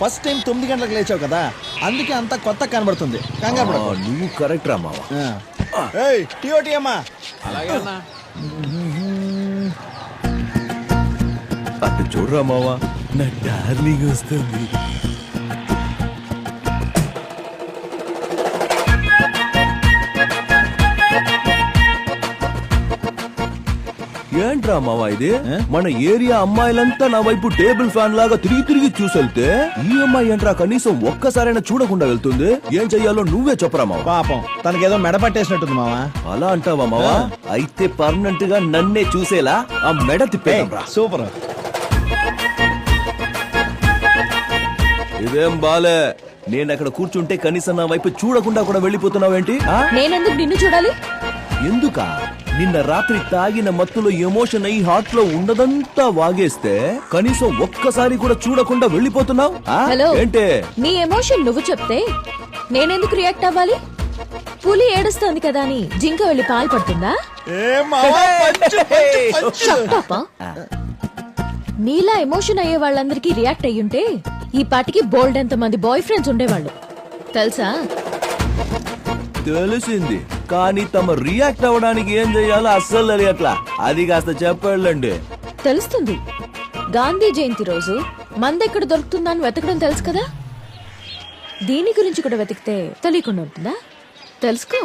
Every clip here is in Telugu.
ఫస్ట్ టైం 9 గంటలకు లేచావు కదా, అందుకే అంత కొత్త కనబడుతుంది. కంగారు పడకు. నువ్వు కరెక్ట్ రా మావా. ఏయ్ టీఓటీ అమ్మా. అటు చూడరా మావా, నా డార్లింగ్ వస్తుంది. ఏంట్రా మావా ఇది? మన ఏరియా అమ్మాయిలంతా నా వైపు టేబుల్ ఫ్యాన్ లాగా తిరిగి తిరిగి చూసెళ్తే ఈ అమ్మాయి ఏంట్రా కనీసం ఒక్కసారైనా చూడకుండా వెళ్తుంది. ఏం చెయ్యాలో నువ్వే చెప్పరా మావా. పాపం తనకేదో మెడ పట్టేసినట్టుంది మావా. అలా అంటావా మావా? అయితే పర్మనెంట్ గా నన్నే చూసేలా ఆ మెడ తిప్పేరా. సూపర్. ఇదేం బాలే, నేను అక్కడ కూర్చుంటే కనీసం నా వైపు చూడకుండా కూడా వెళ్ళిపోతున్నావేంటి? నేనెందుకు నిన్ను చూడాలి? ఎందుకా? నిన్న రాత్రి తాగిన మత్తులో ఎమోషన్ అయి హార్ట్ లో ఉన్నదంతా వాగేస్తే కనీసం ఒక్కసారి కూడా చూడకుండా వెళ్ళిపోతున్నావు. హలో, ఏంటే నీ ఎమోషన్ నువ్వు చెప్తే నేనెందుకు రియాక్ట్ అవ్వాలి? పులి ఏడుస్తోంది కదా అని జింక వెళ్ళి పాలు పడుతుందా? నీలా ఎమోషన్ అయ్యే వాళ్ళందరికీ రియాక్ట్ అయ్యుంటే ఈ పాటికి బోల్డ్ ఎంత మంది బాయ్ ఫ్రెండ్స్ ఉండేవాళ్ళు తెలుసా? తెలిసింది, కానీ తమ రియాక్ట్ అవ్వడానికి ఏం చెయ్యాలో అస్సలు తెలియట్లా. అది కాస్త చెప్పండి. తెలుస్తుంది. గాంధీ జయంతి రోజు మందెక్కడ దొరుకుతుందని వెతకడం తెలుసు కదా. దీని గురించి కూడా వెతికితే తెలియకుండా ఉంటుందా? తెలుసుకో.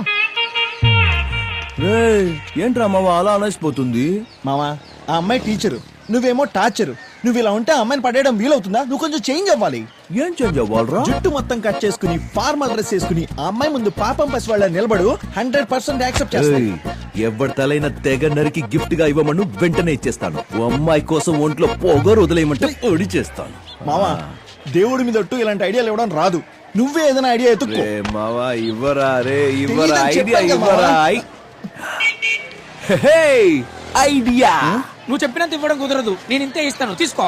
ఏంట్రా మావా అలా అనేసిపోతుంది? మావా ఆ అమ్మాయి టీచరు, నువ్వేమో టార్చరు. నువ్వు ఇలా ఉంటే అమ్మాయిని పడేయడం వీలవుతుందా? నువ్వు కొంచెం చేంజ్ అవ్వాలి. ఏం చేంజ్ అవ్వాలరా? జుట్టు మొత్తం కట్ చేసుకుని ఫార్మల్ డ్రెస్ వేసుకుని ఆ అమ్మాయి ముందు పాపం పసి వాళ్ళ నిలబడు. 100% యాక్సెప్ట్ చేస్తాను. ఎవరి తలైన తెగ నరికి గిఫ్ట్ గా ఇవ్వమను వెంటనే ఇచ్చేస్తాను. ఓ అమ్మాయి కోసం ఒంట్లో పొగరు వదిలేయమంటే ఒడి చేస్తాను. మావా దేవుడి మీద ఒట్టు ఇలాంటి ఐడియాలు ఇవ్వడం రాదు. నువ్వే ఏదైనా ఐడియా ఎత్తుక్కో. మావా ఇవ్వరా రే, ఇవ్వరా ఐడియా, ఇవ్వరా ఐడియా. నువ్వు చెప్పినంత ఇవ్వడం కుదరదు, నేను ఇంతే ఇస్తాను, తీసుకో.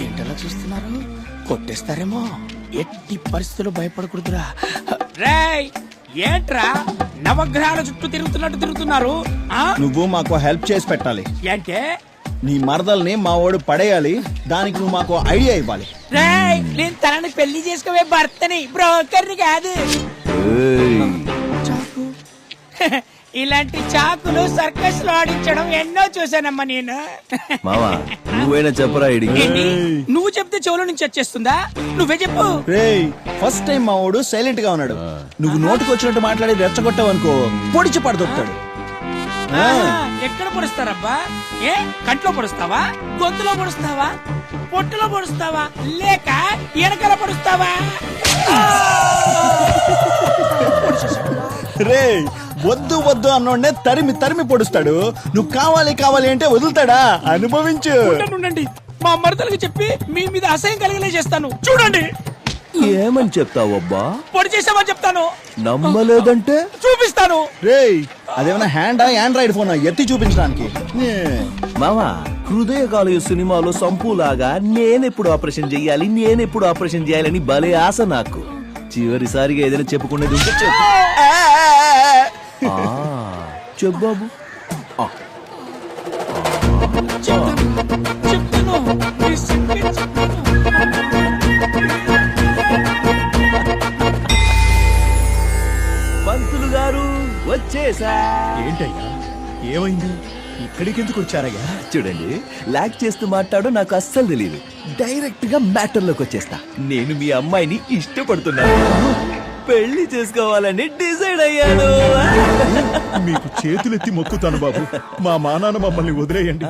ఏంటలా చూస్తున్నారు? కొట్టేస్తారేమో. ఎట్టి పరిస్థితుల్లో భయపడకూడదురా. రేయ్ ఏంట్రా నవగ్రహాల చుట్టూ తిరుగుతున్నట్టు తిరుగుతున్నారు? నువ్వు మాకు హెల్ప్ చేసి పెట్టాలి. ఏంటే? నీ మరదల్ని మా వాడు పడేయాలి. దానికి నువ్వు మాకు ఐడియా ఇవ్వాలి. రేయ్ నేను తనని పెళ్లి చేసుకోవే భర్తని, బ్రోకర్ని కాదు. చాకు ఇలాంటి చాకులు సర్కస్ లో ఆడించడం ఎన్నో చూసానమ్మా నేను. మావా నువ్వైనా చెప్పరా ఐడియా. నువ్వు చెప్తే చెవులో నుంచి వచ్చేస్తుందా? నువ్వే చెప్పు. రేయ్ ఫస్ట్ టైం మా వాడు సైలెంట్ గా ఉన్నాడు. నువ్వు నోటికి వచ్చినట్టు మాట్లాడి రెచ్చగొట్టావు అనుకో, పొడిచి పడదొక్కుతాడు. ఎక్కడ పొడుస్తారబ్బా? ఏ కంట్లో పొడుస్తావా, గొంతులో పొడుస్తావా, పొట్టులో పొడుస్తావా, లేక ఎనకల పొడుస్తావా? రేయ్ వద్దు వద్దు అన్నోడ్నే తరిమి తరిమి పొడుస్తాడు. నువ్వు కావాలి కావాలి అంటే వదులుతాడా? అనుభవించు. ఉండండి, మా మరదలకి చెప్పి మీ మీద అసహ్యం కలిగలే చేస్తాను. చూడండి. ఏమని చెప్తావబ్బా? పొడి చేసామని చెప్తాను. నమ్మలేదంటే చూపిస్తాను. రేయ్ అదేమన్నా హ్యాండా ఆండ్రాయిడ్ ఫోన్ ఎత్తి చూపించడానికి? మావా హృదయకాలయ సినిమాలో సంపులాగా నేనెప్పుడు ఆపరేషన్ చెయ్యాలి నేనెప్పుడు ఆపరేషన్ చేయాలని భలే ఆశ నాకు. చివరిసారిగా ఏదైనా చెప్పుకునేది ఉంటే చెప్పు. చెప్పు బాబు. చెప్తాను. పంతులు గారు వచ్చేసా. ఏంటయ్యా ఏమైంది? ఇక్కడికి ఎందుకు వచ్చారయ్యా? చూడండి, లాక్ చేస్తూ మాట్లాడో నాకు అస్సలు తెలియదు. డైరెక్ట్ గా మ్యాటర్ లోకి వచ్చేస్తా. నేను మీ అమ్మాయిని ఇష్టపడుతున్నాను, పెళ్లి చేసుకోవాలని డిసైడ్ అయ్యాను. మీకు చేతులెత్తి మొక్కుతాను బాబు. మా మానాన్న మమ్మల్ని వదిలేయండి.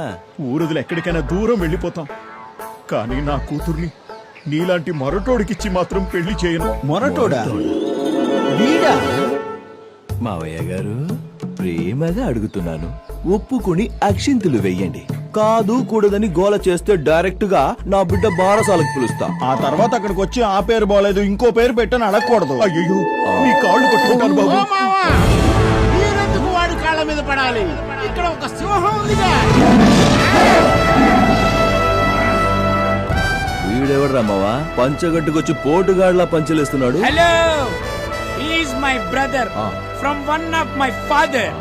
ఊరదులు ఎక్కడికైనా దూరం వెళ్ళిపోతాం. కానీ నా కూతుర్ని నీలాంటి మొరటోడికిచ్చి మాత్రం పెళ్లి చేయను. మొరటోడా? వీడా? మావయ్య గారు ప్రేమగా అడుగుతున్నాను, ఒప్పుకుని అక్షింతలు వెయ్యండి. కాదు కూడదని గోల చేస్తే డైరెక్ట్ గా నా బిడ్డ బారసాలకు పిలుస్తా. ఆ తర్వాత అక్కడికి వచ్చి ఆ పేరు బాలేదు ఇంకో పేరు పెట్టని అడగకూడదు. అయ్యో నీ కాళ్ళు పట్టుకుంటాను బాబు. మీరెందుకు వాడి కాళ్ళ మీద పడాలి? ఇక్కడ ఒక సింహం ఉందిగా. వీడెవడ్రా మావా పంచగట్టుకొచ్చి పోటుగాడ్లా పంచలేస్తున్నాడు? Hello, is my brother from one of my father.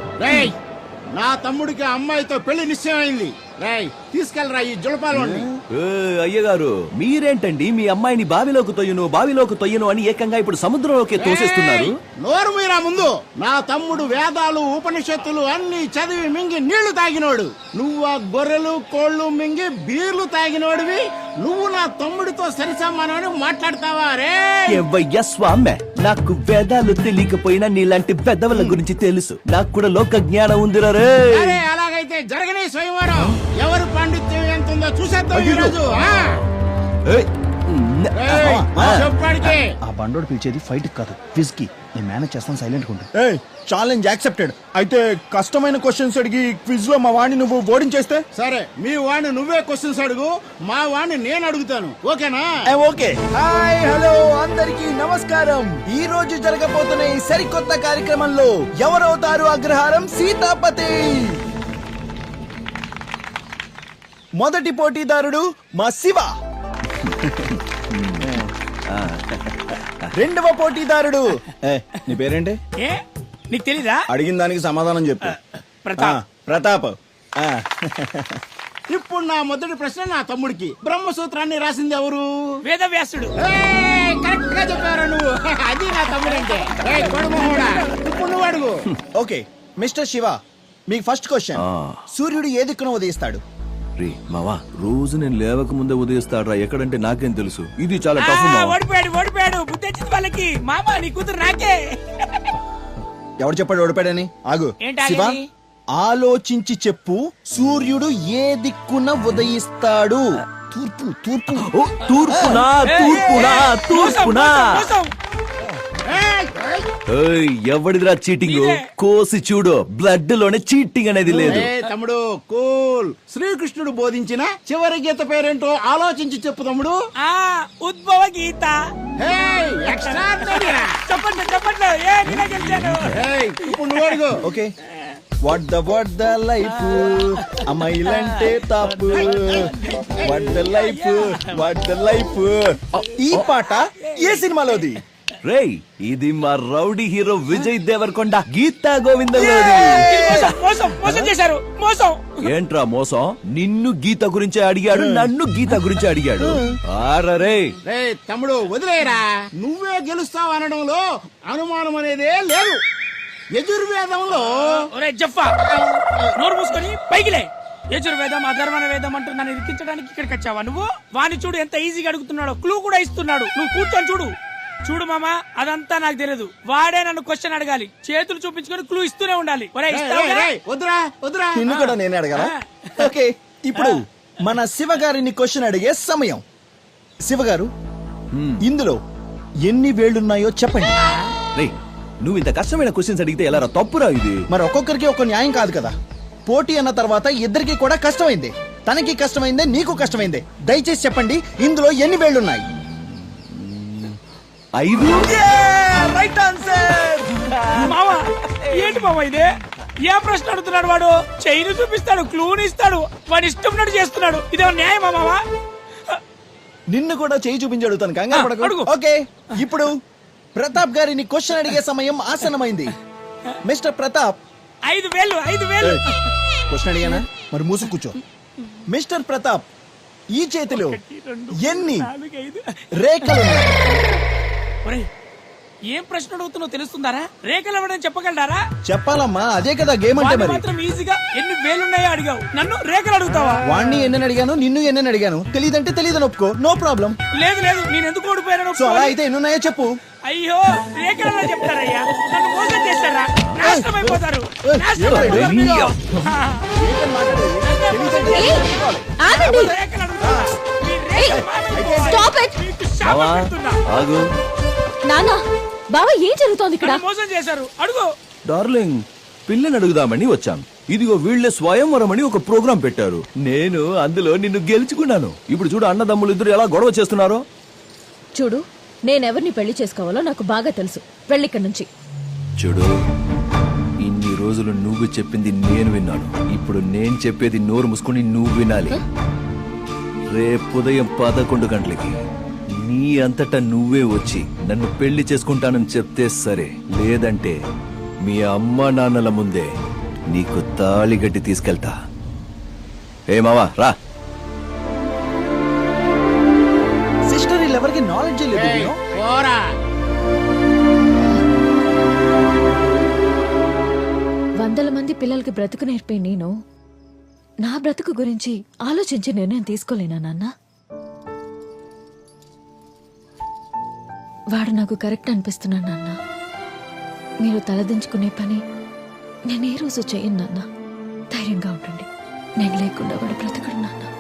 నా తమ్ముడికి ఆ అమ్మాయితో పెళ్లి నిశ్చయమైంది. రేయ్ తీసుకెళ్ళరా ఈ జులపాలోని. అయ్యగారు మీరేంటండి మీ అమ్మాయిని బావిలోకి తొయ్యను అని ఏకంగా ఇప్పుడు సముద్రంలోకి తోసేస్తున్నారు. నోరు మీరా ముందు. నా తమ్ముడు వేదాలు ఉపనిషత్తులు అన్ని చదివి మింగి నీళ్లు తాగినోడు. నువ్వు ఆ గొర్రెలు కోళ్లు మింగి బీర్లు తాగినోడివి. నువ్వు నా తమ్ముడితో సరిసమానమని మాట్లాడతావా రే? ఎవ్వయ్య స్వామి, నాకు వేదాలు తెలియకపోయినా నీలాంటి పెద్దవాళ్ళ గురించి తెలుసు. నాకు కూడా లోక జ్ఞానం ఉందిరా రే. అరే అలాగైతే జరగనే స్వయంవరం. ఎవరు పాండిత్యం ఎంత ఉందో చూసేద్దాం ఈ రోజు. ఏయ్, చెప్పాడికి ఆ బండోడు పిలిచేది ఫైట్ కాదు, క్విజ్ కి. నేను మేనేజ్ చేస్తాను, సైలెంట్ గా ఉండు. Challenge accepted. అయితే కష్టమైన క్వశ్చన్స్ అడిగి క్విజ్ లో మా వాడిని నువ్వు ఓడించేస్తే సరే. మీ వాడిని నువ్వే క్వశ్చన్స్ అడుగు, మా వాడిని నేను అడుగుతాను. ఓకేనా? ఓకే. హాయ్ హలో అందరికీ నమస్కారం. ఈ రోజు జరగబోతున్న ఈ సరికొత్త కార్యక్రమంలో ఎవరవుతారు అగ్రహారం సీతాపతి. మొదటి పోటీదారుడు మా శివ. రెండవ పోటీదారుడు నీ పేరేంటి? ఏ నీకు తెలీదా? అడిగిన దానికి సమాధానం చెప్పు. ప్రతాప్. ప్రతాప్. ఇప్పుడు నా మొదటి ప్రశ్న నా తమ్ముడికి. బ్రహ్మసూత్రాన్ని రాసింది ఎవరు? వేదవ్యాసుడు. కరెక్ట్ గా చెప్పారు నువ్వు. అది నా తమ్ముడంటే. ఇప్పుడు నువ్వు అడుగు. ఓకే మిస్టర్ శివ, మీకు ఫస్ట్ క్వశ్చన్. సూర్యుడు ఏ దిక్కున ఉదయిస్తాడు? రే మావా, రోజు నేను లేవక ముందే ఉదయిస్తాడ్రా. ఎక్కడంటే నాకేం తెలుసు. ఇది చాలా టఫ్. ఓడిపోయాడు. బుద్ధి వచ్చింది వాళ్ళకి. మామ నీ కూతురు నాకే. ఎవరు చెప్పాడు ఓడిపాడని? ఆగు ఏంటి శివ, ఆగేది? ఆలోచించి చెప్పు. సూర్యుడు ఏ దిక్కున ఉదయిస్తాడు? తూర్పు. తూర్పు. తూర్పునా. మోసం. ఎవడిదిరా చీటింగ్? నీదే. కోసి చూడు, బ్లడ్ లోనే చీటింగ్ అనేది లేదు. తమ్ముడు కూల్. శ్రీకృష్ణుడు బోధించిన చివరి గీత పేరేంటో ఆలోచించి చెప్పు తమ్ముడు. ఉద్భవ గీత. ఎక్స్ట్రా చెప్పండి. ఏ నేనే గెలిచాను. ఇప్పుడు నువ్వు అడుగు. ఓకే. వాట్ ద లైఫ్, అమ్మాయిలంటే తాపు. What the life. ఈ పాట ఏ సినిమాలోది? రేయ్, ఇది మా రౌడీ హీరో విజయ్ దేవరకొండ గీతా గోవింద. మోసం చేశారు. మోసం. ఏంట్రా మోసం? నిన్ను గీత గురించి అడిగాడు, నన్ను గీత గురించి అడిగాడు. ఆరరే తమ్ముడు వదిలేరా. నువ్వే గెలుస్తావు అనడంలో అనుమానం అనేదే లేదు. యజుర్వేదంలో జఫ్ఫా నోరు మూసుకొని పైకిలే. యజుర్వేదం అధర్వణ వేదం అంటూ నన్ను ఇరికించడానికి ఇక్కడికి వచ్చావా నువ్వు? వాణ్ణి చూడు ఎంత ఈజీగా అడుగుతున్నాడో. క్లూ కూడా ఇస్తున్నాడు. నువ్వు కూర్చొని చూడు మామా, అదంతా నాకు తెలియదు. వాడే నన్ను క్వశ్చన్ అడగాలి. చేతులు చూపించుకొని క్లూ ఇస్తూనే ఉండాలి. వద్దురా. నిన్ను కూడా నేనే అడగాలా? ఓకే, ఇప్పుడు మన శివ గారిని క్వశ్చన్ అడిగే సమయం. శివ గారు, ఇందులో ఎన్ని వేళ్లున్నాయో చెప్పండి. రేయ్, నువ్వు ఇంత కష్టమైన క్వశ్చన్స్ అడిగితే ఎలా? తప్పురా ఇది. మరి ఒక్కొక్కరికి ఒక న్యాయం కాదు కదా. పోటీ అన్న తర్వాత ఇద్దరికి కూడా కష్టమైంది. తనకి కష్టమైందే, నీకు కష్టమైందే. దయచేసి చెప్పండి, ఇందులో ఎన్ని వేళ్లున్నాయి? 5. Right answer. మావా ఏంటి మావా ఇదే? ఏ ప్రశ్న అడుగుతున్నాడు వాడు? చైన్ చూపిస్తాడు, క్లూని ఇస్తాడు, వాడి ఇష్టం చేస్తున్నాడు. ఇదే న్యాయమా మావా? నిన్ను కూడా చేయి చూపించి అడుగుతాను, కంగారు పడకు. అడుగు. ఓకే, ఇప్పుడు ప్రతాప్ గారిని క్వశ్చన్ అడిగే సమయం ఆసన్నమైంది. మిస్టర్ ప్రతాప్. 5 వేలు. క్వశ్చన్ అడిగానా? మరి మూసు కూర్చో. మిస్టర్ ప్రతాప్, ఈ చేతిలో ఎన్ని 4, 5. రేఖలు? ఒరేయ్, ఏం ప్రశ్న అడుగుతున్నావు తెలుస్తుందారా? రేఖలు ఇవ్వడం చెప్పగలరా? చెప్పాలమ్మా, అదే కదా గేమ్ అంటే. మరి మాత్రం ఈజీగా ఎన్ని వేలున్నాయో అడిగావు, నన్ను రేఖలు అడుగుతావా? వాణ్ణి ఎన్నని అడిగాను, నిన్ను ఎన్నని అడిగాను. తెలియదంటే తెలియదని ఒప్పుకో, నో ప్రాబ్లం. లేదు నేను ఎందుకు ఓడిపోయాను? సో అలా అయితే ఎన్నున్నాయో చెప్పు. అయ్యో, రేఖలలో చెప్తారయ్యా. నన్ను మోసం చేస్తారా? నాశనం అయిపోతారు. రేఖలు అడుగుతారా? మీ రేఖలు మాయమైపోవాలి. Stop it. మీకు శాపం పెడుతున్నా. ఆగు. నానా, బావా ఏం జరుగుతోంది ఇక్కడ? నన్ను మోసం చేశారు. అడుగు. డార్లింగ్, పిల్లని అడుగుదామని వచ్చాను. ఇదిగో వీళ్లే స్వయంవరం అని ఒక ప్రోగ్రాం పెట్టారు. నేను అందులో నిన్ను గెలుచుకున్నాను. ఇప్పుడు చూడు, అన్నదమ్ములు ఇద్దరు ఎలా గొడవ చేస్తున్నారో. చూడు, నేనెవరిని పెళ్లి చేసుకోవాలో నాకు బాగా తెలుసు. వెళ్ళిక్కడి నుంచి. చూడు, ఇన్ని రోజులు నువ్వు చెప్పింది నేను విన్నాను. ఇప్పుడు నేను చెప్పేది నోరు మూసుకొని నువ్వు వినాలి. రేపు ఉదయం 11 గంటలకి నీ అంతటా నువ్వే వచ్చి నన్ను పెళ్లి చేసుకుంటానని చెప్తే సరే, లేదంటే మీ అమ్మ నాన్నల ముందే నీకు తాళి గట్టి తీసుకెళ్తా. ఏ మావా రా. సిస్టర్ వీళ్ళెవరికి నాలెడ్జ్ లేదు ఏయ్, you know? పోరా. వందల మంది పిల్లలకి బ్రతుకు నేర్పే నేను నా బ్రతుకు గురించి ఆలోచించి నిర్ణయం తీసుకోలేనా నాన్న? వాడు నాకు కరెక్ట్ అనిపిస్తున్నాడు నాన్న. మీరు తలదించుకునే పని నేను ఏ రోజు చేయను నాన్న. ధైర్యంగా ఉండండి. నేను లేకుండా వాడు బ్రతకడు నాన్న.